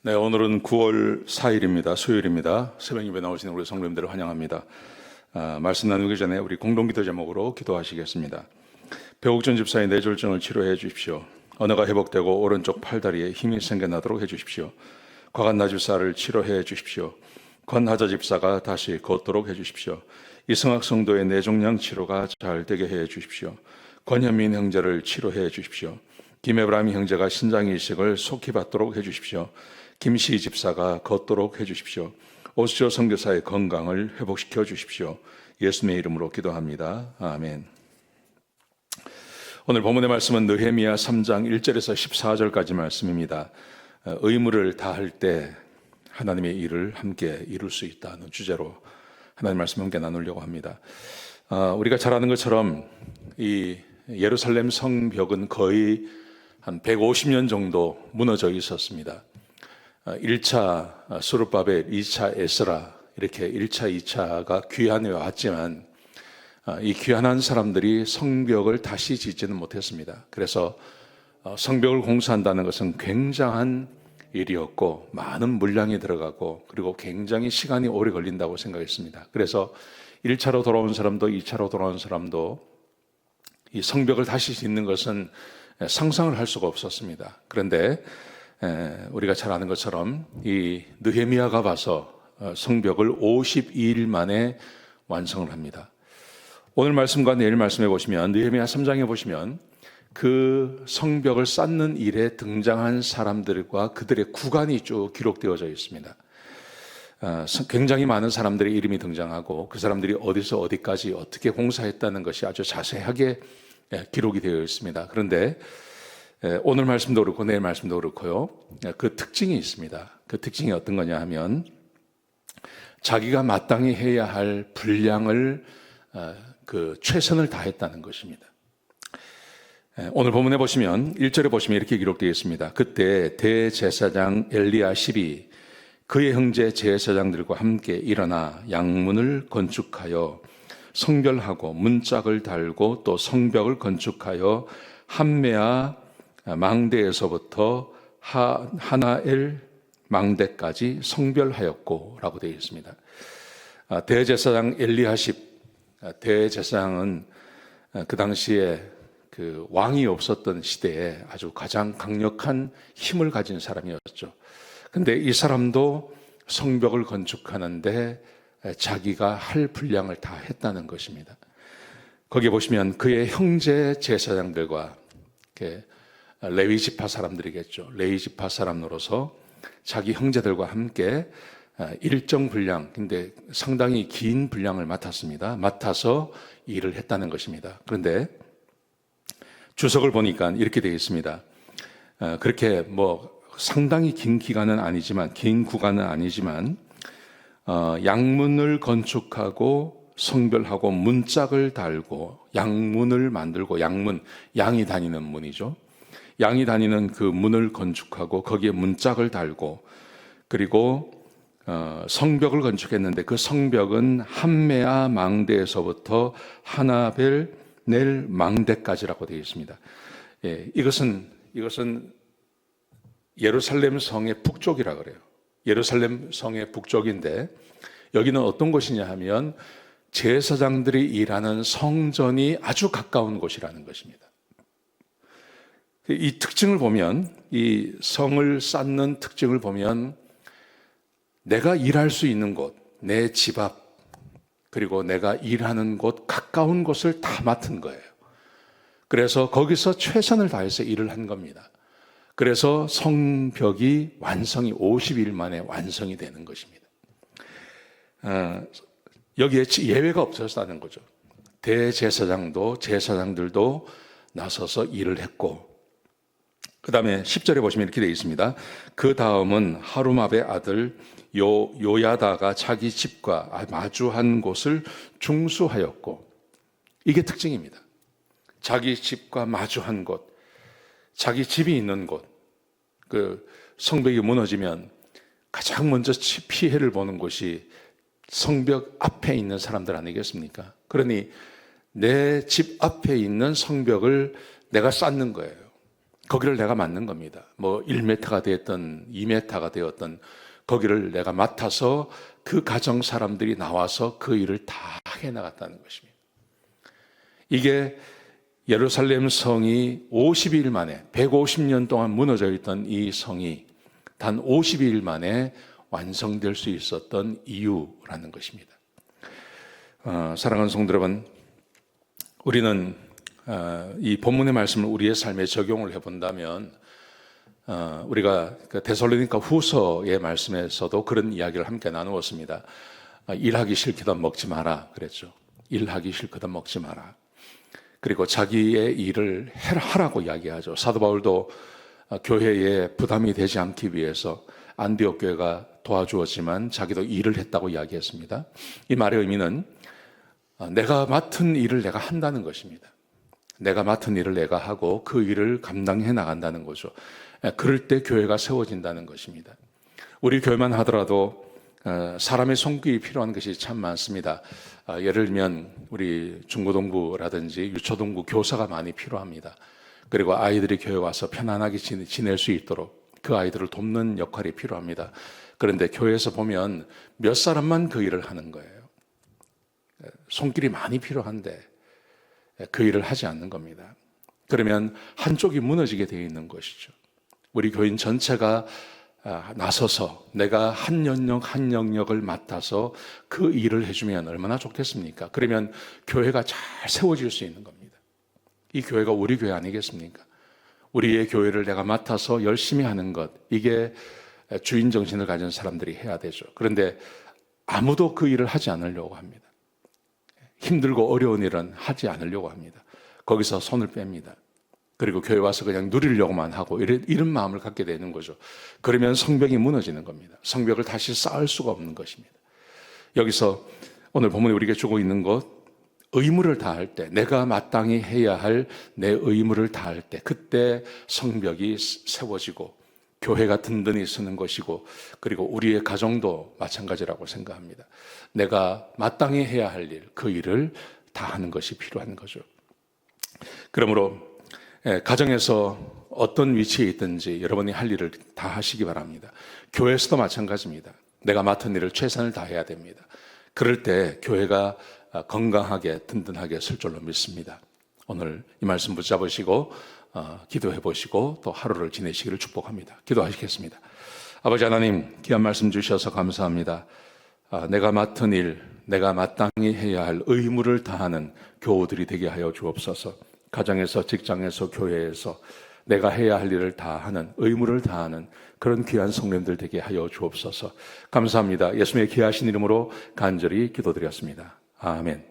네, 오늘은 9월 4일입니다. 수요일입니다. 새벽 예배 나오시는 우리 성도님들을 환영합니다. 말씀 나누기 전에 우리 공동기도 제목으로 기도하시겠습니다. 배옥전 집사의 뇌졸중을 치료해 주십시오. 언어가 회복되고 오른쪽 팔다리에 힘이 생겨나도록 해 주십시오. 과간나 집사를 치료해 주십시오. 권하자 집사가 다시 걷도록 해 주십시오. 이승학 성도의 뇌종양 치료가 잘 되게 해 주십시오. 권현민 형제를 치료해 주십시오. 김에브라임 형제가 신장 이식을 속히 받도록 해 주십시오. 김시 집사가 걷도록 해주십시오. 오수조 선교사의 건강을 회복시켜 주십시오. 예수님의 이름으로 기도합니다. 아멘. 오늘 본문의 말씀은 느헤미야 3장 1절에서 14절까지 말씀입니다. 의무를 다할 때 하나님의 일을 함께 이룰 수 있다는 주제로 하나님 말씀 함께 나누려고 합니다. 우리가 잘 아는 것처럼 이 예루살렘 성벽은 거의 한 150년 정도 무너져 있었습니다. 1차 수르바벨, 2차 에스라, 이렇게 1차, 2차가 귀환해 왔지만 이 귀환한 사람들이 성벽을 다시 짓지는 못했습니다. 그래서 성벽을 공사한다는 것은 굉장한 일이었고 많은 물량이 들어가고 그리고 굉장히 시간이 오래 걸린다고 생각했습니다. 그래서 1차로 돌아온 사람도 2차로 돌아온 사람도 이 성벽을 다시 짓는 것은 상상을 할 수가 없었습니다. 그런데 우리가 잘 아는 것처럼 이 느헤미야가 봐서 성벽을 52일 만에 완성을 합니다. 오늘 말씀과 내일 말씀해 보시면 느헤미야 3장에 보시면 그 성벽을 쌓는 일에 등장한 사람들과 그들의 구간이 쭉 기록되어져 있습니다. 굉장히 많은 사람들의 이름이 등장하고 그 사람들이 어디서 어디까지 어떻게 공사했다는 것이 아주 자세하게 기록이 되어 있습니다. 그런데 오늘 말씀도 그렇고 내일 말씀도 그렇고요. 그 특징이 있습니다. 그 특징이 어떤 거냐 하면 자기가 마땅히 해야 할 분량을 그 최선을 다했다는 것입니다. 오늘 본문에 보시면 1절에 보시면 이렇게 기록되어 있습니다. 그때 대제사장 엘리야십이 그의 형제 제사장들과 함께 일어나 양문을 건축하여 성별하고 문짝을 달고 또 성벽을 건축하여 함메아 망대에서부터 하나엘 망대까지 성별하였고 라고 되어 있습니다. 대제사장 엘리야십, 대제사장은 그 당시에 그 왕이 없었던 시대에 아주 가장 강력한 힘을 가진 사람이었죠. 근데 이 사람도 성벽을 건축하는데 자기가 할 분량을 다 했다는 것입니다. 거기 보시면 그의 형제 제사장들과 레위 지파 사람들이겠죠. 레위 지파 사람으로서 자기 형제들과 함께 일정 분량, 근데 상당히 긴 분량을 맡았습니다. 맡아서 일을 했다는 것입니다. 그런데 주석을 보니까 이렇게 되어 있습니다. 그렇게 상당히 긴 기간은 아니지만, 긴 구간은 아니지만, 양문을 건축하고 성별하고 문짝을 달고 양문을 만들고, 양문, 양이 다니는 문이죠. 양이 다니는 그 문을 건축하고 거기에 문짝을 달고 그리고 성벽을 건축했는데 그 성벽은 함메아 망대에서부터 하나벨 넬 망대까지라고 되어 있습니다. 이것은 예루살렘 성의 북쪽이라 그래요. 예루살렘 성의 북쪽인데 여기는 어떤 곳이냐 하면 제사장들이 일하는 성전이 아주 가까운 곳이라는 것입니다. 이 특징을 보면, 이 성을 쌓는 특징을 보면 내가 일할 수 있는 곳, 내 집 앞, 그리고 내가 일하는 곳, 가까운 곳을 다 맡은 거예요. 그래서 거기서 최선을 다해서 일을 한 겁니다. 그래서 성벽이 완성이 50일 만에 완성이 되는 것입니다. 여기에 예외가 없었다는 거죠. 대제사장도 제사장들도 나서서 일을 했고 그 다음에 10절에 보시면 이렇게 되어 있습니다. 그 다음은 하루마베 아들 요야다가 자기 집과 마주한 곳을 중수하였고 이게 특징입니다. 자기 집과 마주한 곳, 자기 집이 있는 곳, 그 성벽이 무너지면 가장 먼저 피해를 보는 곳이 성벽 앞에 있는 사람들 아니겠습니까? 그러니 내 집 앞에 있는 성벽을 내가 쌓는 거예요. 거기를 내가 맡는 겁니다. 뭐 1m가 되었던 2m가 되었던 거기를 내가 맡아서 그 가정 사람들이 나와서 그 일을 다 해나갔다는 것입니다. 이게 예루살렘 성이 52일 만에 150년 동안 무너져 있던 이 성이 단 52일 만에 완성될 수 있었던 이유라는 것입니다. 사랑하는 성도 여러분, 우리는 이 본문의 말씀을 우리의 삶에 적용을 해본다면 우리가 데살로니가 후서의 말씀에서도 그런 이야기를 함께 나누었습니다. 일하기 싫거든 먹지 마라 그랬죠. 일하기 싫거든 먹지 마라. 그리고 자기의 일을 하라고 이야기하죠. 사도 바울도 교회에 부담이 되지 않기 위해서 안디옥 교회가 도와주었지만 자기도 일을 했다고 이야기했습니다. 이 말의 의미는 내가 맡은 일을 내가 한다는 것입니다. 내가 맡은 일을 내가 하고 그 일을 감당해 나간다는 거죠. 그럴 때 교회가 세워진다는 것입니다. 우리 교회만 하더라도 사람의 손길이 필요한 것이 참 많습니다. 예를 들면 우리 중고등부라든지 유초등부 교사가 많이 필요합니다. 그리고 아이들이 교회 와서 편안하게 지낼 수 있도록 그 아이들을 돕는 역할이 필요합니다. 그런데 교회에서 보면 몇 사람만 그 일을 하는 거예요. 손길이 많이 필요한데 그 일을 하지 않는 겁니다. 그러면 한쪽이 무너지게 되어 있는 것이죠. 우리 교인 전체가 나서서 내가 한 영역을 맡아서 그 일을 해주면 얼마나 좋겠습니까? 그러면 교회가 잘 세워질 수 있는 겁니다. 이 교회가 우리 교회 아니겠습니까? 우리의 교회를 내가 맡아서 열심히 하는 것, 이게 주인 정신을 가진 사람들이 해야 되죠. 그런데 아무도 그 일을 하지 않으려고 합니다. 힘들고 어려운 일은 하지 않으려고 합니다. 거기서 손을 뺍니다. 그리고 교회 와서 그냥 누리려고만 하고 이런 마음을 갖게 되는 거죠. 그러면 성벽이 무너지는 겁니다. 성벽을 다시 쌓을 수가 없는 것입니다. 여기서 오늘 본문에 우리에게 주고 있는 것, 의무를 다할 때, 내가 마땅히 해야 할 내 의무를 다할 때, 그때 성벽이 세워지고 교회가 든든히 서는 것이고, 그리고 우리의 가정도 마찬가지라고 생각합니다. 내가 마땅히 해야 할 일, 그 일을 다 하는 것이 필요한 거죠. 그러므로 가정에서 어떤 위치에 있든지 여러분이 할 일을 다 하시기 바랍니다. 교회에서도 마찬가지입니다. 내가 맡은 일을 최선을 다해야 됩니다. 그럴 때 교회가 건강하게 든든하게 설 줄로 믿습니다. 오늘 이 말씀 붙잡으시고 기도해 보시고 또 하루를 지내시기를 축복합니다. 기도하시겠습니다. 아버지 하나님, 귀한 말씀 주셔서 감사합니다. 내가 맡은 일, 내가 마땅히 해야 할 의무를 다하는 교우들이 되게 하여 주옵소서. 가정에서, 직장에서, 교회에서 내가 해야 할 일을 다 하는, 의무를 다하는 그런 귀한 성령들 되게 하여 주옵소서. 감사합니다. 예수님의 귀하신 이름으로 간절히 기도드렸습니다. 아멘.